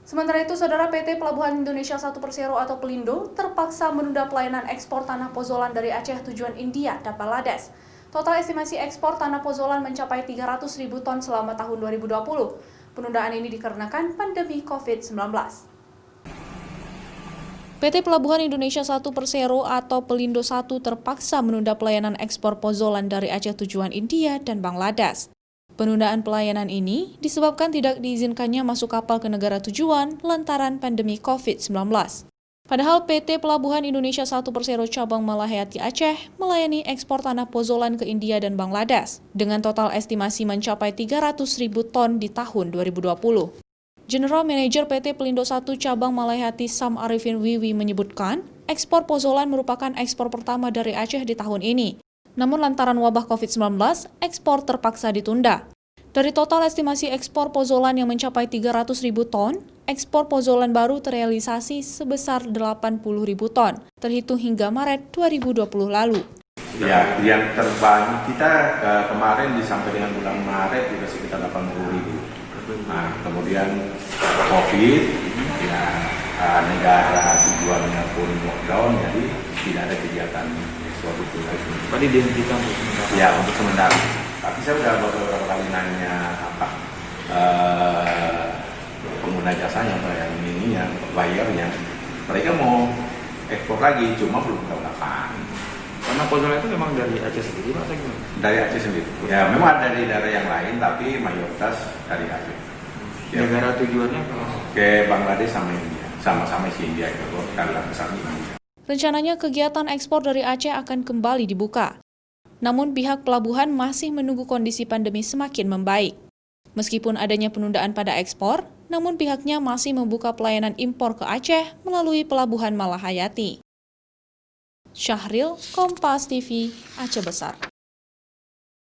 Sementara itu, Saudara, PT Pelabuhan Indonesia 1 Persero atau Pelindo terpaksa menunda pelayanan ekspor tanah pozolan dari Aceh tujuan India dan Bangladesh. Total estimasi ekspor tanah pozolan mencapai 300.000 ton selama tahun 2020. Penundaan ini dikarenakan pandemi COVID-19. PT Pelabuhan Indonesia 1 Persero atau Pelindo 1 terpaksa menunda pelayanan ekspor pozolan dari Aceh tujuan India dan Bangladesh. Penundaan pelayanan ini disebabkan tidak diizinkannya masuk kapal ke negara tujuan lantaran pandemi COVID-19. Padahal PT Pelabuhan Indonesia 1 Persero cabang Malahayati Aceh melayani ekspor tanah pozolan ke India dan Bangladesh dengan total estimasi mencapai 300.000 ton di tahun 2020. General Manager PT Pelindo 1 cabang Malahayati Sam Arifin Wiwi menyebutkan, ekspor pozolan merupakan ekspor pertama dari Aceh di tahun ini. Namun lantaran wabah COVID-19, ekspor terpaksa ditunda. Dari total estimasi ekspor pozolan yang mencapai 300.000 ton, ekspor pozolan baru terrealisasi sebesar 80.000 ton, terhitung hingga Maret 2020 lalu. Ya, yang terbanyak kita kemarin sampai dengan bulan Maret juga sekitar 80.000. Nah, kemudian COVID, ya negara tujuannya pun lockdown, jadi tidak ada kegiatan ekspor itu lagi. Tadi dihentikan untuk sementara. Ya, untuk sementara. Tapi saya sudah beberapa kali nanya pengguna jasanya, yang ini, yang bayarnya, mereka mau ekspor lagi, cuma belum tahu kapan. Karena pozolan itu memang dari Aceh sendiri atau gimana? Dari Aceh sendiri. Ya, memang ada dari daerah yang lain, tapi mayoritas dari Aceh. Ya. Negara tujuannya ke Bangladesh sama India, sama-sama si India itu karena besar India. Rencananya kegiatan ekspor dari Aceh akan kembali dibuka. Namun pihak pelabuhan masih menunggu kondisi pandemi semakin membaik. Meskipun adanya penundaan pada ekspor, namun pihaknya masih membuka pelayanan impor ke Aceh melalui Pelabuhan Malahayati. Syahril, Kompas TV, Aceh Besar.